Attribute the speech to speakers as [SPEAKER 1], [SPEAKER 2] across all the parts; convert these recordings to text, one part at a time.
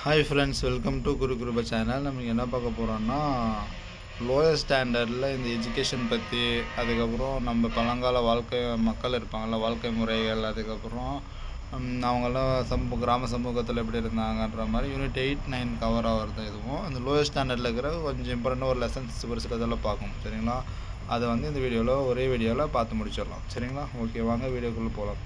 [SPEAKER 1] Hi friends, welcome to Guru Gurupa channel. நம்ம என்ன பார்க்க போகிறோம்னா, லோயர் ஸ்டாண்டர்டில் இந்த எஜுகேஷன் பற்றி, அதுக்கப்புறம் நம்ம பழங்கால வாழ்க்கை மக்கள் இருப்பாங்கள்ல, வாழ்க்கை முறைகள், அதுக்கப்புறம் அவங்களாம் கிராம சமூகத்தில் எப்படி இருந்தாங்கன்ற மாதிரி யூனிட் 8, 9 கவர் ஆகிறது. இதுவும் அந்த லோயர் ஸ்டாண்டர்டில் இருக்கிற கொஞ்சம் இம்பார்ட்டண்ட்டாக ஒரு லெசன்ஸ் ஒரு சிலதெல்லாம் பார்க்கணும். சரிங்களா? அதை இந்த வீடியோவில் ஒரே வீடியோவில் பார்த்து முடிச்சிடலாம். சரிங்களா? ஓகே, வாங்க வீடியோக்குள்ளே போகலாம்.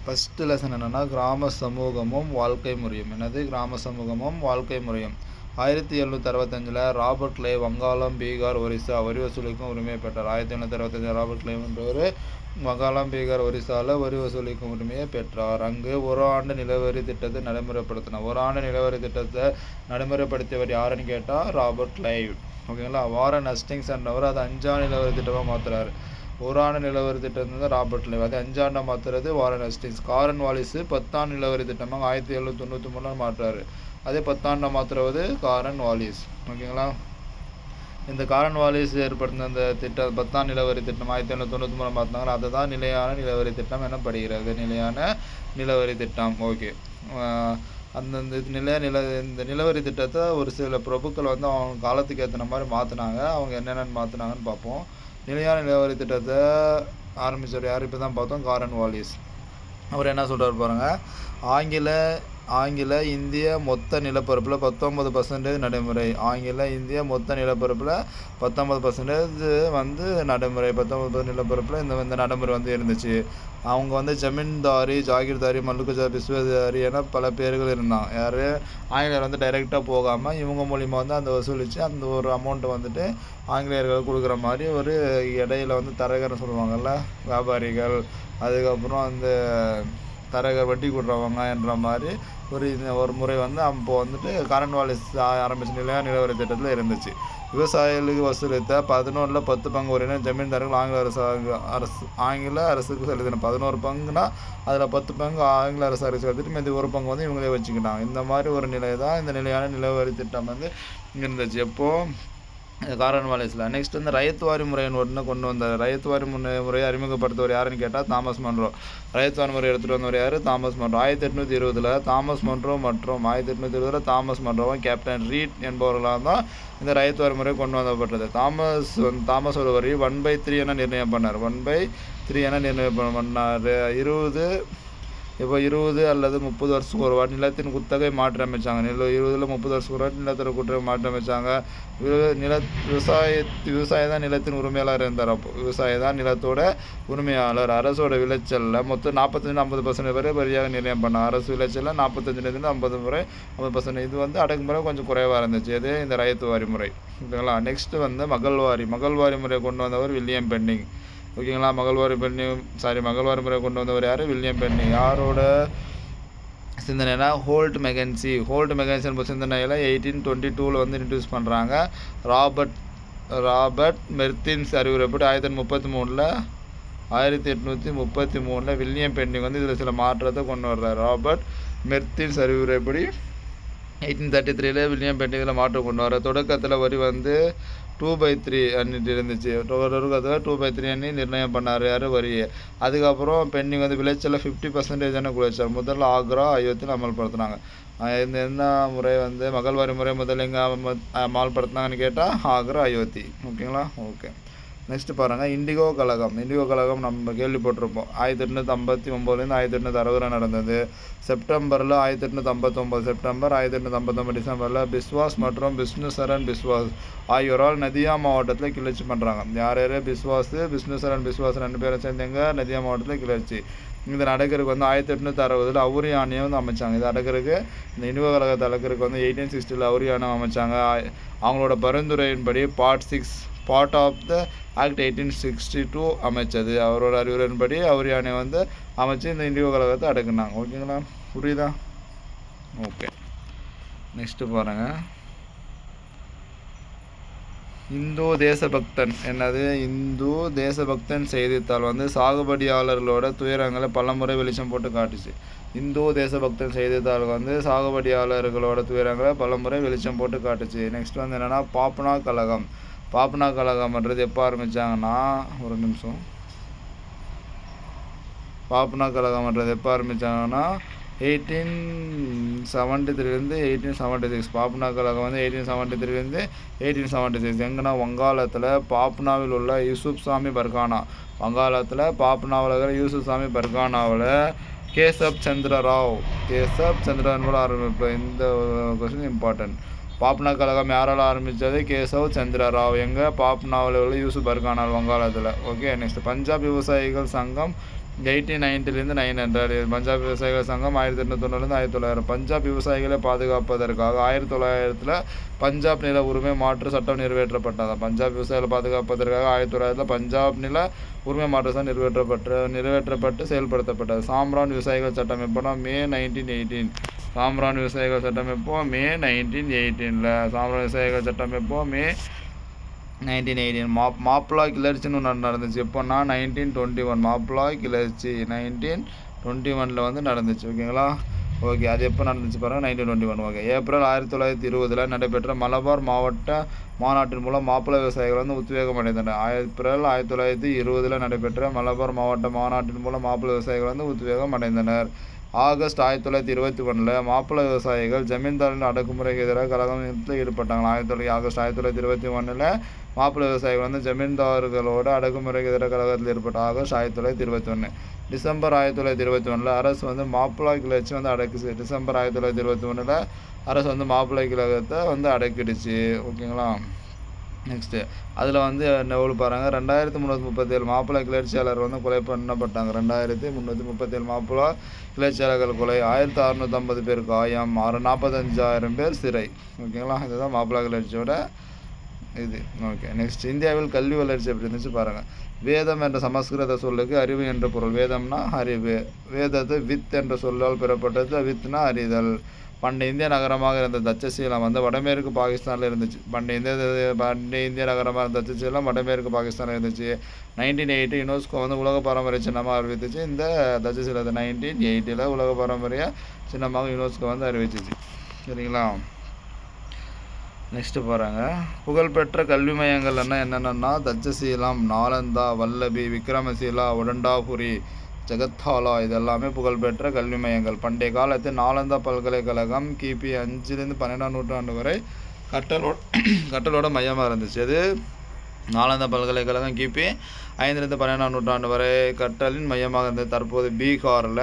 [SPEAKER 1] ஃபஸ்ட்டு லெசன் என்னென்னா, கிராம சமூகமும் வாழ்க்கை முறையும். என்னது? கிராம சமூகமும் வாழ்க்கை முறையும். 1765 ராபர்ட் கிளைவ் வங்காளம், பீகார், ஒரிசா வரி வசூலிக்கும் உரிமையை பெற்றார். 1765 ராபர்ட் கிளைவ் என்றவர் வங்காளம், பீகார், ஒரிசாவில் வரி வசூலிக்கும் உரிமையை பெற்றார். அங்கு ஒரு ஆண்டு நிலவரி திட்டத்தை நடைமுறைப்படுத்தினார். ஒரு ஆண்டு நிலவரி திட்டத்தை நடைமுறைப்படுத்தியவர் யாருன்னு கேட்டால் ராபர்ட் கிளைவ். ஓகேங்களா? வாரன் ஹஸ்டிங்ஸ் என்றவர் அதை 5 ஆண்டு நிலவரி திட்டமாக மாற்றுறாரு. ஒரு ஆண்டு நிலவரி திட்டம் ராபர்ட் கிளைவ், அது 5 ஆண்டை மாற்றுறது வாரன் ஹஸ்டிங்ஸ். காரன் வாலிஸ் 10 ஆண்டு நிலவரி திட்டமாக 1793 மாற்றுறாரு. அதே 10 ஆண்டை மாற்றுறது காரன் வாலிஸ். ஓகேங்களா? இந்த காரன் வாலிஸ் ஏற்படுத்தின அந்த திட்டம் 10 ஆண்டு நிலவரி திட்டம் 1793 மாற்றினாங்க. அதை தான் நிலையான நிலவரி திட்டம் எனப்படுகிறது. நிலையான நிலவரி திட்டம். ஓகே, அந்தந்த இந்த நிலவரி திட்டத்தை ஒரு சில பிரபுக்கள் அவங்க காலத்துக்கு ஏற்றின மாதிரி மாற்றினாங்க. அவங்க என்னென்னு மாற்றினாங்கன்னு பார்ப்போம். நிலையான நிலவரி திட்டத்தை ஆரம்பித்தவர் யார்? இப்போ தான் பார்த்தோம், காரன் வாலிஸ். அவர் என்ன சொல்கிறார் பாருங்கள். ஆங்கில இந்திய மொத்த நிலப்பரப்பில் 19% நடைமுறை. ஆங்கில இந்திய மொத்த நிலப்பரப்பில் 19% நடைமுறை. 19% நிலப்பரப்பில் இந்த நடைமுறை இருந்துச்சு. அவங்க ஜமீன்தாரி, ஜாகிர்தாரி, மல்லுக்குஜா, பிஸ்வதாரி என பல பேர்கள் இருந்தாங்க. யார்? ஆங்கிலேயர் டைரெக்டாக போகாமல் இவங்க மூலிமா அந்த வசூலித்து அந்த ஒரு அமௌண்ட்டை ஆங்கிலேயர்கள் கொடுக்குற மாதிரி ஒரு இடையில தரகர்னு சொல்லுவாங்கள்ல, வியாபாரிகள், அதுக்கப்புறம் அந்த தரகர், வட்டி கொடுறவங்க என்ற மாதிரி ஒரு முறை அப்போ காரன் வாலிஸ் ஆரம்பித்த நிலையான நிலவரி திட்டத்தில் இருந்துச்சு. விவசாயிகளுக்கு வசூலித்த 11ல் 10 பங்கு உரிமை ஜமீன்தார்கள் ஆங்கில அரசுக்கு செலுத்தின. 11 பங்குனா அதில் 10 பங்கு ஆங்கில அரசு செலுத்திட்டு மீதி ஒரு பங்கு இவங்களே வச்சுக்கிட்டாங்க. இந்த மாதிரி ஒரு நிலை தான் இந்த நிலையான நிலவரி திட்டம் இருந்துச்சு. எப்போது? காரன் வாலிஸில். நெக்ஸ்ட் ரயத்வாரி முறைன்னு ஒன்று கொண்டு வந்தார். ரயத்வாரி முறையை அறிமுகப்படுத்துவர் யாருன்னு கேட்டால் தாமஸ் மன்ரோ. ரயத்வாரி முறை எடுத்துகிட்டு வந்தவர் யார்? Thomas Munro. 1820 தாமஸ் மன்ரோ மற்றும் 1820 தாமஸ் மன்ரோவும் கேப்டன் ரீட் என்பவர்களால் தான் இந்த ரயத்வாரி முறை கொண்டு வந்தப்பட்டது. தாமஸ் ஒரு வரி 1/3 என நிர்ணயம் பண்ணார். 1/3 என நிர்ணயம் பண்ணார். 20 அல்லது 30 வருஷத்துக்கு ஒரு வாட்டி நிலத்தின் குத்தகை மாற்றி அமைச்சாங்க. 20ல் 30 வருஷத்துக்கு ஒரு வாட்டி நிலத்தோட குத்தகை மாற்றி அமைச்சாங்க. விவசாயி தான் நிலத்தின் உரிமையாளர் இருந்தார். அப்போ விவசாயி தான் நிலத்தோட உரிமையாளர். அரசோட விளைச்சலில் மொத்தம் 45-50% வரை வரியாக நிர்ணயம் பண்ணாங்க. அரசு விளைச்சலில் 45% 50 முறை 50%. இது அடக்குமுறை கொஞ்சம் குறைவாக இருந்துச்சு. இது இந்த ரயத்வாரி முறை. ஓகேங்களா? நெக்ஸ்ட் மகள்வாரி முறை கொண்டு வந்தவர் வில்லியம் பென்னிங். ஓகேங்களா? மகள்வாரி முறை கொண்டு வந்தவர் யார்? வில்லியம் பென்னிங். யாரோட சிந்தனைனா ஹோல்ட் மெகன்சி என்பது சிந்தனையில் 1822 இன்ட்ரடியூஸ் பண்ணுறாங்க. ராபர்ட் மெர்த்தின்ஸ் அறிவுரைப்படி 1833 வில்லியம் பென்னிங் இதில் சில மாற்றத்தை கொண்டு வர்றார். ராபர்ட் மெர்த்தின்ஸ் அறிவுரைப்படி 1833 வில்லியம் பென்னிங் இதில் மாற்றம் கொண்டு வர்றார். தொடக்கத்தில் வரி 2/3 அன்னிட்டு இருந்துச்சு. தொடக்கத்தில் 2/3 அன்னி நிர்ணயம் பண்ணார் யார்? வரியை. அதுக்கப்புறம் பென்னிங் விளைச்சலில் 50% குறைச்சார். முதல்ல ஆக்ரா, அயோத்தியில் அமல்படுத்தினாங்க. இந்த என்ன முறை மகள்வாரி முறை முதல்ல எங்கே அமல்படுத்தினாங்கன்னு கேட்டால் ஆக்ரா, அயோத்தி. ஓகேங்களா? ஓகே, நெக்ஸ்ட் பாருங்கள். இண்டிகோ கழகம் நம்ம கேள்விப்பட்டிருப்போம். 1859 1860 நடந்தது. செப்டம்பரில் 1859 செப்டம்பர் 1859 டிசம்பரில் பிஸ்வாஸ் மற்றும் விஷ்ணுசரண் பிஸ்வாஸ் ஆகியோரால் நதியா மாவட்டத்தில் கிளர்ச்சி பண்ணுறாங்க. யார்? விஷ்ணுசரண் பிஸ்வாஸ் 2 பேரும் சேர்ந்தவங்க நதியா மாவட்டத்தில் கிளர்ச்சி. இது நடக்கிறதுக்கு 1860 அவுரி ஆணையம் அமைச்சாங்க. இது நடக்கிறதுக்கு இந்த இண்டிகோ கழகத்தை அடக்கிறதுக்கு 1860 அவுரி ஆணையம் அமைச்சாங்க. அவங்களோட பரிந்துரையின்படி பார்ட் ஆஃப் த ஆக்ட் 1862 அமைச்சது. அவரோட அறிவுரையின்படி அவுரி ஆணையம் அமைச்சு இந்த இண்டிகோ கழகத்தை அடக்குனாங்க. ஓகேங்களா? புரியுதா? ஓகே, நெக்ஸ்ட்டு பாருங்கள். இந்து தேசபக்தன். என்னது? இந்து தேசபக்தன் செய்தித்தாள் சாகுபடியாளர்களோட துயரங்களை பலமுறை வெளிச்சம் போட்டு காட்டுச்சு. இந்து தேசபக்தன் செய்தித்தாள் சாகுபடியாளர்களோட துயரங்களை பலமுறை வெளிச்சம் போட்டு காட்டுச்சு. நெக்ஸ்ட் என்னென்னா பாப்னா கழகம்ன்றது எப்போ ஆரம்பித்தாங்கன்னா, ஒரு நிமிஷம். பாப்னா கழகம்ன்றது எப்போ ஆரம்பித்தாங்கன்னா 1873 1876. பாப்னா கழகம் வந்து 1873 1876. எங்கன்னா வங்காளத்தில் பாப்னாவில் உள்ள யூசுப் சாமி பர்கானா. வங்காளத்தில் பாப்னாவில் இருக்கிற யூசுப் சாமி பர்கானாவில் கேசப் சந்திர ராவ் கூட ஆரம்பிப்போம். இந்த கொஸ்டின் இம்பார்ட்டன்ட். பாப்னா கழகம் யாரால் ஆரம்பித்தது? கேசவ் சந்திர ராவ். எங்கே? பாப்னாவில் உள்ள யூசுப் பர்கானா வங்காளத்தில். ஓகே. நெக்ஸ்ட் பஞ்சாப் விவசாயிகள் சங்கம் 1890 900. பஞ்சாப் விவசாயிகள் சங்கம் 1890 1900. பஞ்சாப் விவசாயிகளை பாதுகாப்பதற்காக 1900 பஞ்சாப் நில உரிமை மாற்று சட்டம் நிறைவேற்றப்பட்டது. பஞ்சாப் விவசாயிகளை பாதுகாப்பதற்காக 1900 பஞ்சாப் நில உரிமை மாற்று சட்டம் நிறைவேற்றப்பட்டு செயல்படுத்தப்பட்டது. சாம்ரான் விவசாயிகள் சட்டம் எப்போனா மே 1918. சாம்ரான் விவசாயிகள் சட்டம் எப்போ? மே 1918. சாம்ரான் விவசாயிகள் சட்டம் எப்போ? மே 1918. மாப்ளா கிளர்ச்சின்னு ஒன்று நடந்துச்சு. எப்போன்னா 1921. மாப்ளா கிளர்ச்சி 1921 வந்து நடந்துச்சு. ஓகேங்களா? ஓகே. அது எப்போ நடந்துச்சு பாருங்கள், 1921. ஓகே. ஏப்ரல் 1920 நடைபெற்ற மலபார் மாவட்ட மாநாட்டின் மூலம் மாப்பிள்ளை விவசாயிகள் வந்து உத்வேகம் அடைந்தனர். ஏப்ரல் 1920 நடைபெற்ற மலபார் மாவட்ட மாநாட்டின் மூலம் மாப்பிள்ளை விவசாயிகள் வந்து உத்வேகம் அடைந்தனர். ஆகஸ்ட் 1921 மாப்பிள்ளை விவசாயிகள் ஜமீன்தாரின் அடக்குமுறைக்கு எதிராக கலகத்தில் ஈடுபட்டாங்க. ஆகஸ்ட் 1921 மாப்பிள்ளை விவசாயிகள் வந்து ஜமீன்தார்களோட அடக்குமுறைக்கு எதிராக கலகத்தில் ஈடுபட்டாங்க. ஆகஸ்ட் 1921. டிசம்பர் 1921 அரசு வந்து மாப்பிள்ளை கிளர்ச்சி வந்து அடக்குச்சு. டிசம்பர் 1921 அரசு வந்து மாப்பிள்ளை கழகத்தை வந்து அடக்கிடுச்சு. ஓகேங்களா? நெக்ஸ்ட்டு அதில் வந்து எவ்வளோ பாருங்கள், 2337 மாப்பிள்ளை கிளர்ச்சியாளர் வந்து கொலை பண்ணப்பட்டாங்க. 2337 மாப்பிள்ளை கிளர்ச்சியாளர்கள் கொலை, 1650 பேர் காயம், 45,000 பேர் சிறை. ஓகேங்களா? இதுதான் மாப்பிள்ளை கிளர்ச்சியோட இது. ஓகே. நெக்ஸ்ட் இந்தியாவில் கல்வி வளர்ச்சி எப்படி இருந்துச்சு பாருங்கள். வேதம் என்ற சமஸ்கிருத சொல்லுக்கு அறிவு என்ற பொருள். வேதம்னா அறிவு. வேதத்து வித் என்ற சொல்லால் பெறப்பட்டது. வித்னா அறிதல். பண்டைய இந்திய நகரமாக இருந்த தட்சசீலம் வந்து வடமேற்கு பாகிஸ்தானில் இருந்துச்சு. பண்டைய இந்திய நகரமாக இருந்த தட்சசீலம் வடமேற்கு பாகிஸ்தானில் இருந்துச்சு. 1980 யுனெஸ்கோ வந்து உலக பாரம்பரிய சின்னமாக அறிவித்துச்சு. இந்த தட்சசீலத்தை 1980 உலக பாரம்பரிய சின்னமாக யுனெஸ்கோ வந்து அறிவிச்சிச்சு. சரிங்களா? நெக்ஸ்ட்டு பாருங்க, புகழ்பெற்ற கல்வி மையங்கள்னா என்னென்னா தட்சசீலம், நாலந்தா, வல்லபி, விக்ரமசீலா, உடண்டாபுரி, ஜெகத்தாலா இதெல்லாமே புகழ்பெற்ற கல்வி மையங்கள். பண்டைய காலத்தில் நாலந்தா பல்கலைக்கழகம் கிபி 5லேருந்து 12ஆம் நூற்றாண்டு வரை கற்றலோட மையமாக இருந்துச்சு. அது நாலந்தா பல்கலைக்கழகம் கிபி 5லேருந்து 12ஆம் நூற்றாண்டு வரை கற்றலின் மையமாக இருந்தது. தற்போது பீகாரில்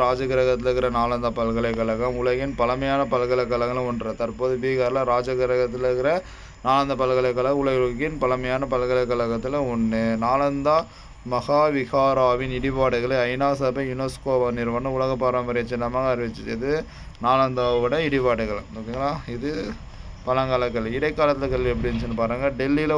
[SPEAKER 1] ராஜகிரகத்தில் இருக்கிற நாலந்தா பல்கலைக்கழகம் உலகின் பழமையான பல்கலைக்கழகங்களும் ஒன்று. தற்போது பீகாரில் ராஜகிரகத்தில் இருக்கிற நாலந்தா பல்கலைக்கழகம் உலகின் பழமையான பல்கலைக்கழகத்தில் ஒன்று. நாலந்தா மகாவிகாராவின் இடிபாடுகளை ஐநா சபை யுனெஸ்கோ நிறுவனம் உலக பாரம்பரிய சின்னமாக அறிவிச்சது. இது நாலந்தாவோட இடிபாடுகள். ஓகேங்களா? இது பழங்கால கல்வி. இடைக்காலத்தில் கல்வி எப்படி இருந்துச்சுன்னு பாருங்கள். டெல்லியில்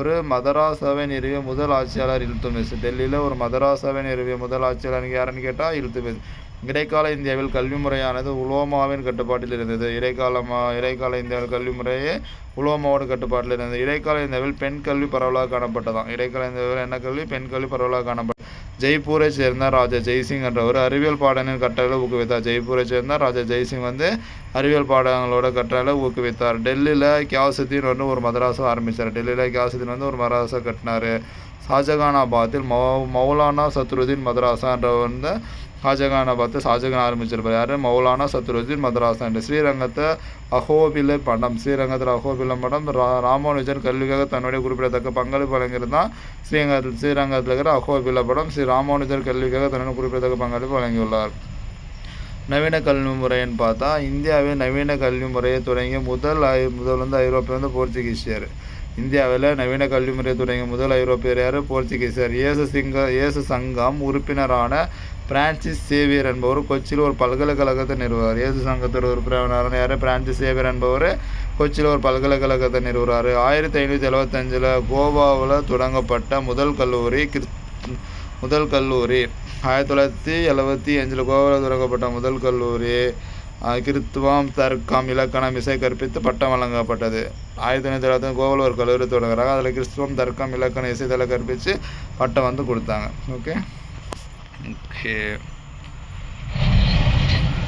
[SPEAKER 1] ஒரு மதராசாவை நிறுவிய முதல் ஆட்சியாளர் இல்துமிஸ். டெல்லியில் ஒரு மதராசாவை நிறுவிய முதல் ஆட்சியாளர் யாருன்னு கேட்டால் இல்துமிஸ். இடைக்கால இந்தியாவில் கல்வி முறையானது உலோமாவின் கட்டுப்பாட்டில் இருந்தது. இடைக்கால இந்தியாவில் கல்வி முறையே உலோமாவோட கட்டுப்பாட்டில் இருந்தது. இடைக்கால இந்தியாவில் பெண் கல்வி பரவலாக காணப்பட்டதான். இடைக்கால இந்தியாவில் என்ன கல்வி? பெண் கல்வி பரவலாக காணப்பட்டது. ஜெய்ப்பூரை சேர்ந்த ராஜா ஜெய்சிங் என்றவர் அறிவியல் பாடங்களின் கற்றலை ஊக்குவித்தார். ஜெய்ப்பூரை சேர்ந்த ராஜா ஜெய்சிங் வந்து அறிவியல் பாடங்களோட கற்றலை ஊக்குவித்தார். டெல்லியில் கியாசுத்தீன் ஒரு மதராசா ஆரம்பித்தார். டெல்லியில் கியாசுத்தீன் வந்து ஒரு மதராசா கட்டினார். ஷாஜகானாபாத்தில் மௌலானா சத்ருதீன் மதராசா என்றவர் வந்து ஷாஜகான் ஆரம்பிச்சிருப்பார். யார்? மௌலானா சத்ருதீன் மதராசா என்று. ஸ்ரீரங்கத்தில் அகோபில மடம் ராமானுஜர் கல்விக்காக தன்னுடைய குறிப்பிடத்தக்க பங்களிப்பு வழங்கியிருந்தான். ஸ்ரீரங்கத்தில் இருக்கிற அகோபில படம் ராமானுஜர் கல்விக்காக தன்னுடைய குறிப்பிடத்தக்க பங்களிப்பு வழங்கியுள்ளார். நவீன கல்வி முறைன்னு பார்த்தா இந்தியாவில் நவீன கல்வி முறையை தொடங்கிய முதல் வந்து ஐரோப்பிய வந்து போர்ச்சுகீசியர். இந்தியாவில் நவீன கல்வி முறையை தொடங்கிய முதல் ஐரோப்பியர் யார்? போர்ச்சுகீசியர். இயேசு சங்கம் உறுப்பினரான பிரான்சிஸ் சேவியர் என்பவர் கொச்சியில் ஒரு பல்கலைக்கழகத்தை நிறுவுவார். இயேசு சங்கத்தோட உறுப்பினரான யார்? பிரான்சிஸ் சேவியர் என்பவர் கொச்சியில் ஒரு பல்கலைக்கழகத்தை நிறுவுறார். 1575 கோவாவில் தொடங்கப்பட்ட முதல் கல்லூரி 1975 கோவாவில் தொடங்கப்பட்ட முதல் கல்லூரி கிறித்துவம், தர்க்கம், இலக்கணம், இசை கற்பித்து பட்டம் வழங்கப்பட்டது. 1970 கோவாவில் ஒரு கல்லூரி தொடங்குறாங்க. அதில் கிறிஸ்துவம், தர்க்கம், இலக்கணம், இசை இதெல்லாம் கற்பித்து பட்டம் வந்து கொடுத்தாங்க. ஓகே.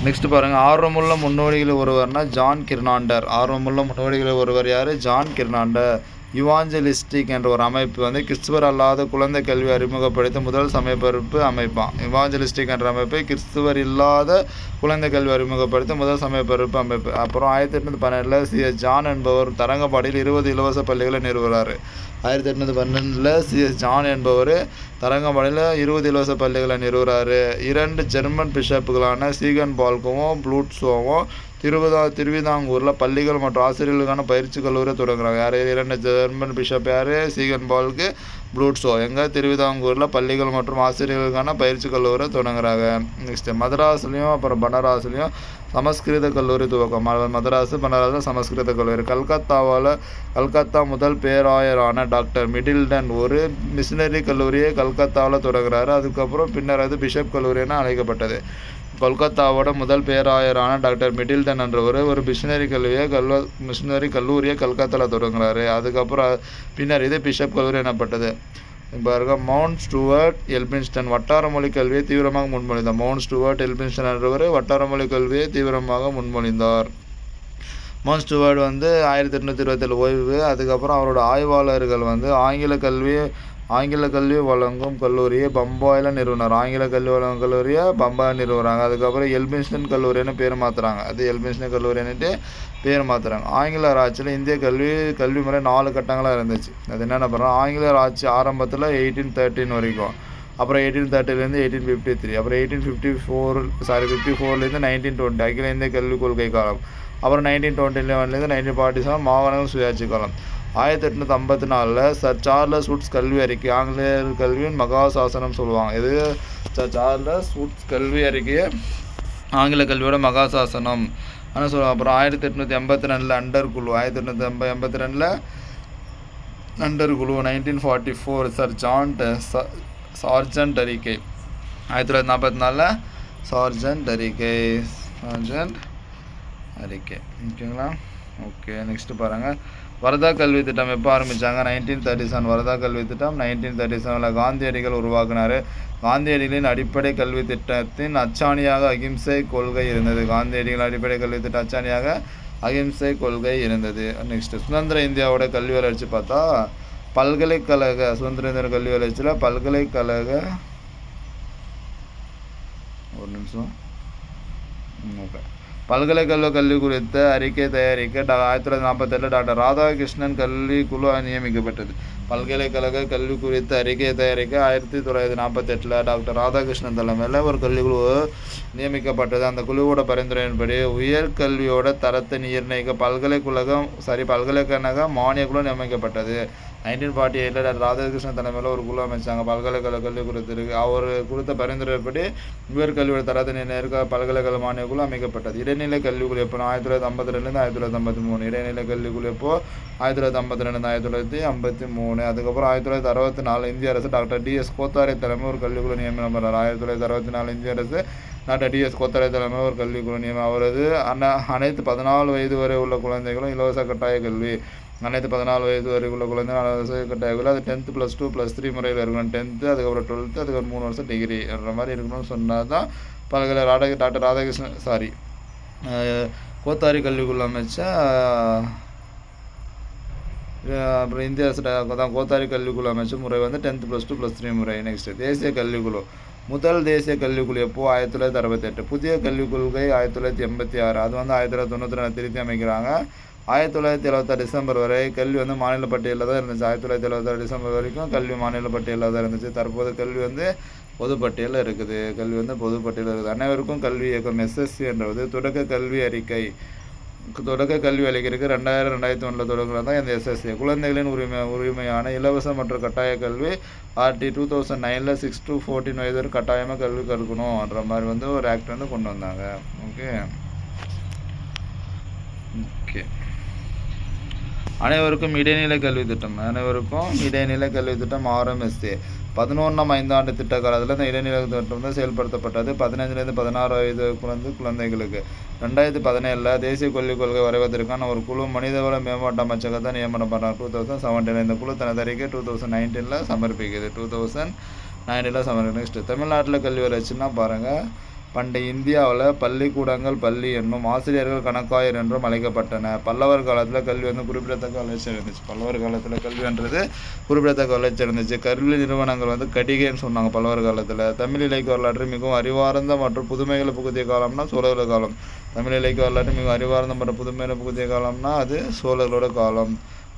[SPEAKER 1] நெக்ஸ்ட் பாருங்கள், ஆர்வமுள்ள முன்னோடிகள் ஒருவர்னா ஜான் கிர்னாண்டர். ஆர்வமுள்ள முன்னோடிகள் ஒருவர் யார்? ஜான் கிர்னாண்டர். இவாஞ்சலிஸ்டிக் என்ற ஒரு அமைப்பு வந்து கிறிஸ்துவர் அல்லாத குழந்தை கல்வி அறிமுகப்படுத்த முதல் சமயப்பரப்பு அமைப்பான். இவாஞ்சலிஸ்டிக் என்ற அமைப்பு கிறிஸ்துவர் இல்லாத குழந்தை கல்வி அறிமுகப்படுத்த முதல் சமயப்பரப்பு அமைப்பு. அப்புறம் 1812 C.S. ஜான் என்பவர் தரங்கம்பாடியில் 20 இலவச பள்ளிகளை நிறுவுறாரு. 1812 C.S. ஜான் என்பவர் தரங்கம்பாடியில் 20 இலவச பள்ளிகளை நிறுவுறாரு. 2 ஜெர்மன் பிஷப்புகளான சீகன் பால்கவும் ப்ளூட்ஸோவும் திருவிதாங்கூரில் பள்ளிகள் மற்றும் ஆசிரியர்களுக்கான பயிற்சி கல்லூரியை தொடங்குறாங்க. யார் 2 ஜெர்மன் பிஷப் யார்? சீகன் பால்க்கு, ப்ளூட்ஸோ. எங்கே? திருவிதாங்கூரில் பள்ளிகள் மற்றும் ஆசிரியர்களுக்கான பயிற்சி கல்லூரியை தொடங்குறாங்க. நெக்ஸ்ட்டு மதராஸ்லேயும் அப்புறம் பனாரஸ்லேயும் சமஸ்கிருத கல்லூரி துவக்கம். மதராஸ் பனாரஸ் சமஸ்கிருத கல்லூரி. கல்கத்தா முதல் பேராயரான டாக்டர் மிடில்டன் ஒரு மிஷினரி கல்லூரியை கல்கத்தாவில் தொடங்குறாரு. அதுக்கப்புறம் பின்னர் அது பிஷப் கல்லூரி என அழைக்கப்பட்டது. கொல்கத்தாவோட முதல் பேராயரான டாக்டர் மிடில்டன் என்றவர் ஒரு மிஷினரி கல்லூரியை கல்கத்தாவில் தொடங்குறாரு. அதுக்கப்புறம் பின்னர் இது பிஷப் கல்லூரி எனப்பட்டது. இப்போ மவுண்ட் ஸ்டூவர்ட் எல்பின்ஸ்டன் வட்டார மொழி கல்வியை தீவிரமாக முன்மொழிந்தார். மவுண்ட் ஸ்டூவர்ட் எல்பின்ஸ்டன் என்றவர் வட்டார மொழி கல்வியை தீவிரமாக முன்மொழிந்தார். மவுண்ட் ஸ்டூவர்ட் 1827 ஓய்வு. அதுக்கப்புறம் அவரோட ஆய்வாளர்கள் ஆங்கில கல்வி வழங்கும் கல்லூரியை பம்பாயில் நிறுவனர். ஆங்கில கல்வி வழங்கும் கல்லூரியை பம்பாயில் நிறுவுறாங்க. அதுக்கப்புறம் எல்பின்ஸ்டன் கல்லூரின்னு பேர் மாற்றுறாங்க. அது எல்பின்ஸ்டன் கல்லூரின்னுட்டு பேர் மாற்றுறாங்க. ஆங்கில ஆட்சியில் இந்திய கல்வி முறை 4 கட்டங்களாக இருந்துச்சு. அது என்னென்ன பண்ணுறோம்? ஆங்கில ஆட்சி ஆரம்பத்தில் 1813 வரைக்கும், அப்புறம் 1830 1853, அப்புறம் 1854 1920 அகில இந்திய கல்விக் கொள்கை காலம், அப்புறம் 1921 1947 மாகாணங்கள் சுயாட்சி காலம். 1854 சர் சார்லஸ் வுட்ஸ் கல்வி அறிக்கை ஆங்கிலேயர் கல்வியின் மகாசாசனம் சொல்லுவாங்க. இது சர் சார்லஸ் வுட்ஸ் கல்வி அறிக்கையை ஆங்கில கல்வியோட மகாசாசனம் ஆனால் சொல்லுவாங்க. அப்புறம் 1882 அண்டர் குழு. 1882 அண்டர் குழு. 1944 சார்ஜன்ட் அறிக்கை. 1944 சார்ஜன்ட் அறிக்கை. ஓகேங்களா? ஓகே, நெக்ஸ்ட்டு பாருங்கள். வரதா கல்வி திட்டம் எப்போ ஆரம்பித்தாங்க? 1937. வரதா கல்வி திட்டம் 1937 காந்தியடிகள் உருவாக்குனார். காந்தியடிகளின் அடிப்படை கல்வி திட்டத்தின் அச்சாணியாக அகிம்சை கொள்கை இருந்தது. காந்தியடிகளின் அடிப்படை கல்வி திட்ட அச்சாணியாக அகிம்சை கொள்கை இருந்தது. நெக்ஸ்ட்டு சுதந்திர இந்தியாவோட கல்வி வளர்ச்சி பார்த்தா சுதந்திர இந்திய கல்வி வளர்ச்சியில் பல்கலைக்கழக கல்வி குறித்த அறிக்கை தயாரிக்க 1947 டாக்டர் ராதாகிருஷ்ணன் கல்வி குழு நியமிக்கப்பட்டது. பல்கலைக்கழக கல்வி குறித்த அறிக்கையை தயாரிக்க 1948 டாக்டர் ராதாகிருஷ்ணன் தலைமையில் ஒரு கல்விக்குழு நியமிக்கப்பட்டது. அந்த குழுவோட பரிந்துரையின்படி உயர்கல்வியோட தரத்தை நிர்ணயிக்க பல்கலைக்கழக மானிய குழு நியமிக்கப்பட்டது. 1948 டாக்டர் ராதாகிருஷ்ணன் தலைமையில் ஒரு குழு அமைச்சாங்க. பல்கலைக்கழக கல்வி குறித்து அவர் கொடுத்த பரிந்துரைப்படி உயர்கல்வியோட தரத்தை நிர்ணயிக்க பல்கலைக்கழக மானிய குழு அமைக்கப்பட்டது. இடைநிலை கல்விக்குழு எப்போ? 1952 1953. இடைநிலை கல்விக்குழு எப்போ? 1952 1953. அதுக்கப்புறம் 1964 இந்திய அரசு டாக்டர் D.S. கோத்தாரி தலைமை ஒரு கல்விக்குழு நியமனம் பண்ணார். 1964 இந்திய அரசு டாக்டர் D.S. கோத்தாரி தலைமை ஒரு கல்விக்குழு நியமனம். அவரது அனைத்து 14 வயது வரை உள்ள குழந்தைகளும் இலவச கட்டாய கல்வி. அனைத்து 14 வயது வரை உள்ள குழந்தைகள் இலவச கட்டாய கல்வி. அது 10th +2 +3 முறையில் இருக்கணும். 10th, அதுக்கப்புறம் 12th, அதுக்கப்புறம் 3 வருஷம் டிகிரி என்ற மாதிரி இருக்கணும்னு சொன்னால் தான் டாக்டர் ராதாகிருஷ்ணன் கோத்தாரி கல்விக்குழு அமைச்ச அப்புறம் இந்திய அரசு தான் கோத்தாரி கல்விக்குழு அமைச்ச முறை 10th +2 +3 முறை. நெக்ஸ்ட்டு தேசிய கல்விக்குழு. முதல் தேசிய கல்விக்குழு எப்போ? 1968. புதிய கல்விக் கொள்கை 1986. அது 1992 திருத்தி அமைக்கிறாங்க. 1976 டிசம்பர் வரை கல்வி மாநில பட்டியலில் தான் இருந்துச்சு. 1976 டிசம்பர் வரைக்கும் கல்வி மாநில பட்டியலில் தான் இருந்துச்சு. தற்போது கல்வி பொதுப்பட்டியலில் இருக்குது. அனைவருக்கும் கல்வி இயக்கம் SSC என்றது தொடக்க கல்வி அளிக்கிறதுக்கு 2000-2001 தொடங்குறது தான் இந்த SSC. குழந்தைகளின் உரிமையான இலவச மற்றும் கட்டாய கல்வி RT 2009 6 to 14 வயது வரை கட்டாயமாக கல்வி கற்கணும்ன்ற மாதிரி ஒரு ஆக்ட் கொண்டு வந்தாங்க. ஓகே அனைவருக்கும் இடைநிலை கல்வி திட்டம். RMSA 11ஆம் ஐந்தாண்டு திட்ட காலத்தில் இந்த இடைநிலை திட்டம் செயல்படுத்தப்பட்டது. 15லேருந்து 16 வயது குழந்தைகளுக்கு. 2017 தேசிய கல்விக் கொள்கை வரைவதற்கான ஒரு குழு மனிதவள மேம்பாட்டு அமைச்சகத்தை நியமனம் பண்ணார். 2017 இந்த குழு தனது அறிக்கை 2019 சமர்ப்பிக்குது. நெக்ஸ்ட் தமிழ்நாட்டில் கல்வி வளர்ச்சின்னா பாருங்கள். பண்டைய இந்தியாவில் பள்ளிக்கூடங்கள் பள்ளி என்னும் ஆசிரியர்கள் கணக்காயர் என்றும் அழைக்கப்பட்டன. பல்லவர் காலத்தில் கல்வி வந்து குறிப்பிடத்தக்க வளர்ச்சி அடைந்துச்சு. பல்லவர் காலத்தில் கல்வின்றது குறிப்பிடத்தக்க வளர்ச்சி அடைந்துச்சு. கல்வி நிறுவனங்கள் வந்து கடிகைன்னு சொன்னாங்க பல்லவர் காலத்தில். தமிழ் இலக்கிய வரலாற்று மிகவும் அறிவார்ந்த மற்றும் புதுமைகளை புகுத்திய காலம்னா சோழர்கள் காலம். தமிழ் இலக்கிய வரலாற்று மிகவும் அறிவார்ந்த மற்றும் புதுமைகளை புகுத்திய காலம்னா அது சோழர்களோட காலம்.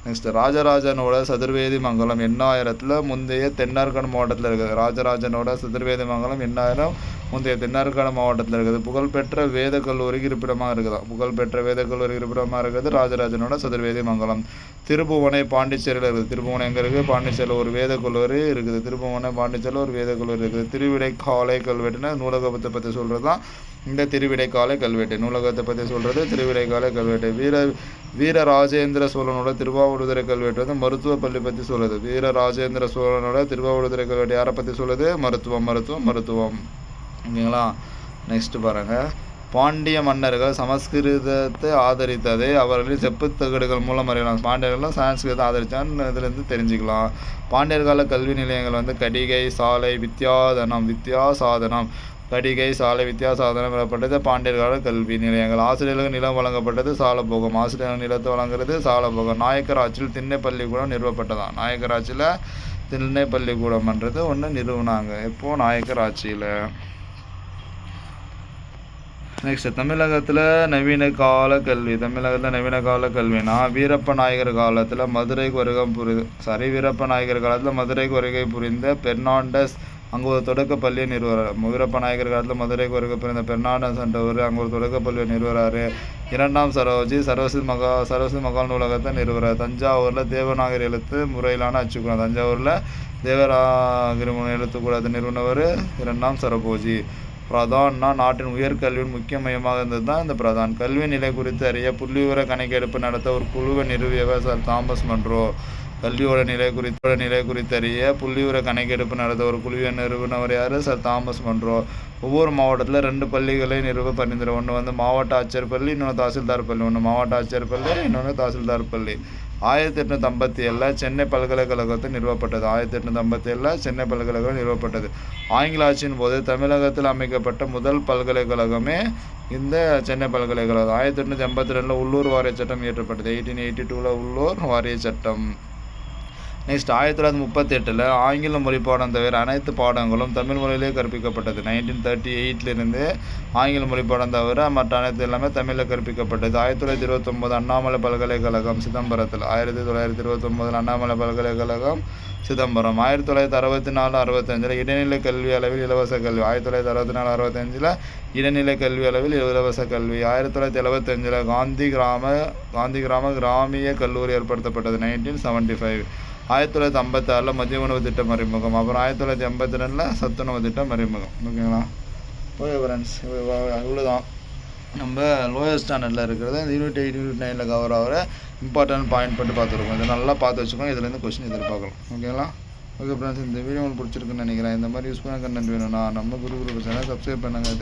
[SPEAKER 1] நெக்ஸ்ட் ராஜராஜனோட சதுர்வேதி மங்கலம் எண்ணாயிரத்தில் முந்தைய தென்னார்காடு மாவட்டத்தில் இருக்குது. ராஜராஜனோட சதுர்வேதி மங்கலம் எண்ணாயிரம் முந்தைய தென்னார்காடு மாவட்டத்தில் இருக்குது. புகழ்பெற்ற வேத கல்லூரிக்கு இருப்பிடமாக இருக்குதா. புகழ்பெற்ற வேத கல்லூரி இருப்பிடமாக இருக்குது ராஜராஜனோட சதுர்வேதி மங்கலம். திருப்புவனை பாண்டிச்சேரியில் இருக்குது. திருப்புவனை எங்கே இருக்குது? பாண்டிச்சேரியில் ஒரு வேத கல்லூரி இருக்குது. திருப்புவனை பாண்டிச்சேரியில் ஒரு வேத கல்லூரி இருக்குது. திருவிடைக்காலை கல்வெட்டுன்னு நூலகத்தை பற்றி சொல்கிறது தான் இந்த திருவிடைக்காலை கல்வெட்டு. நூலகத்தை பற்றி சொல்கிறது திருவிடைக்காலை கல்வெட்டு. வீரராஜேந்திர சோழனோட திருவாவடுதுறை கல்வெட்டு வந்து மருத்துவ பள்ளி பற்றி சொல்லுது. வீரராஜேந்திர சோழனோட திருவாவடுதுறை கல்வெட்டு யாரை பற்றி சொல்லுது? மருத்துவம். ஓகேங்களா? நெக்ஸ்ட் பாருங்கள். பாண்டிய மன்னர்கள் சமஸ்கிருதத்தை ஆதரித்ததை அவர்களின் செப்புத்தகடுகள் மூலம் அறியலாம். பாண்டியர்களும் சமஸ்கிருதத்தை ஆதரித்தான்னு இதுலேருந்து தெரிஞ்சுக்கலாம். பாண்டியர் கால கல்வி நிலையங்கள் வந்து கடிகை, சாலை, வித்தியாசாதனம் கடிகை, சாலை, வித்தியாசாதனம் பெறப்பட்டது. பாண்டியர் கால கல்வி நிலையங்கள். ஆசிரியர்களுக்கு நிலம் வழங்கப்பட்டது சாலபோகம். ஆசிரியர்கள் நிலத்தை வழங்குறது சாலபோகம். நாயக்கர் ஆட்சியில் திண்ணை பள்ளிக்கூடம் நிறுவப்பட்டதான். நாயக்கர் ஆட்சியில் திண்ணை பள்ளிக்கூடம்ன்றது ஒன்று நிறுவனாங்க. இப்போது நாயக்கர் ஆட்சியில். நெக்ஸ்ட் தமிழகத்தில் நவீன கால கல்வினா வீரப்ப நாயகர் காலத்தில் மதுரைக்கு வருகை புரிந்த பெர்னாண்டஸ் அங்கே ஒரு தொடக்க பள்ளியை நிறுவறார். வீரப்ப நாயகர் காலத்தில் மதுரைக்கு வருகை புரிந்த பெர்னாண்டஸ் என்றவர் அங்கே ஒரு தொடக்க பள்ளியை நிறுவறாரு. இரண்டாம் சரஸ்வதி மகால் நூலகத்தை நிறுவறார். தஞ்சாவூரில் தேவநாகரி எழுத்து முறையிலான அச்சுக்கூடம். தஞ்சாவூரில் தேவநாகரி எழுத்துக்கூடத்தை நிறுவனவர் இரண்டாம் சரபோஜி. பிரதான்னா நாட்டின் உயர்கல்வியின் முக்கிய மையமாக இருந்தது தான் இந்த பிரதான். கல்வி நிலை குறித்து அறிய புள்ளிவிவர கணக்கெடுப்பு நடத்த ஒரு குழுவை நிறுவியவர் சார் தாமஸ் மன்றோ. கல்வியோட நிலை குறித்தறிய புள்ளிவிவர கணக்கெடுப்பு நடத்த ஒரு குழுவை நிறுவனவர் யார்? Sir Thomas Munro. ஒவ்வொரு மாவட்டத்தில் 2 பள்ளிகளை நிறுவ பரிந்துரை. ஒன்று வந்து மாவட்ட ஆட்சியர் பள்ளி, இன்னொன்று தாசில்தார் பள்ளி. மாவட்ட ஆட்சியர் பள்ளி, இன்னொன்று தாசில்தார் பள்ளி. 1857 சென்னை பல்கலைக்கழகத்தை நிறுவப்பட்டது. 1857 சென்னை பல்கலைக்கழகம் நிறுவப்பட்டது. ஆங்கில ஆட்சியின் போது தமிழகத்தில் அமைக்கப்பட்ட முதல் பல்கலைக்கழகமே இந்த சென்னை பல்கலைக்கழகம். 1882 உள்ளூர் வாரிய சட்டம் இயற்றப்பட்டது. 1882 உள்ளூர் வாரிய சட்டம். நெக்ஸ்ட் 1938 ஆங்கில மொழி பாடம் தவிர அனைத்து பாடங்களும் தமிழ் மொழியிலே கற்பிக்கப்பட்டது. 1938 ஆங்கில மொழி பாடம் தவிர மற்ற அனைத்து எல்லாமே தமிழில் கற்பிக்கப்பட்டது. 1929 அண்ணாமலை பல்கலைக்கழகம் சிதம்பரத்தில். 1929 அண்ணாமலை பல்கலைக்கழகம் சிதம்பரம். 1964-65 இடைநிலை கல்வி அளவில் இலவச கல்வி. 1964-65 இடைநிலை கல்வி அளவில் இலவச கல்வி. 1975 காந்தி கிராம கிராமிய கல்லூரி ஏற்படுத்தப்பட்டது. 1975. 1956 மதிய உணவு திட்டம் அறிமுகம். அப்புறம் 1982 சத்துணவு திட்டம் அறிமுகம். ஓகேங்களா? ஓகே ஃப்ரெண்ட்ஸ், இவ்வளோதான் நம்ம லோயர் ஸ்டாண்டர்டில் இருக்கிறது. இந்த யூனிட் 8 யூனிட் 9 கவர் ஆகிற இம்பார்ட்டன்ட் பாயிண்ட் பண்ணி பார்த்துருக்கோம். இதை நல்லா பார்த்து வச்சுக்கோங்க. இதுலேருந்து கொஸ்டின் எதிர்பார்க்கலாம். ஓகேங்களா? ஓகே ஃப்ரெண்ட்ஸ், இந்த வீடியோ உங்களுக்கு பிடிச்சிருக்குன்னு நினைக்கிறேன். இந்த மாதிரி யூஸ்ஃபுல்லான கண்டென்ட் வேணும்னா நம்ம குரு சேனல் சப்ஸ்கிரைப் பண்ணுங்கள்.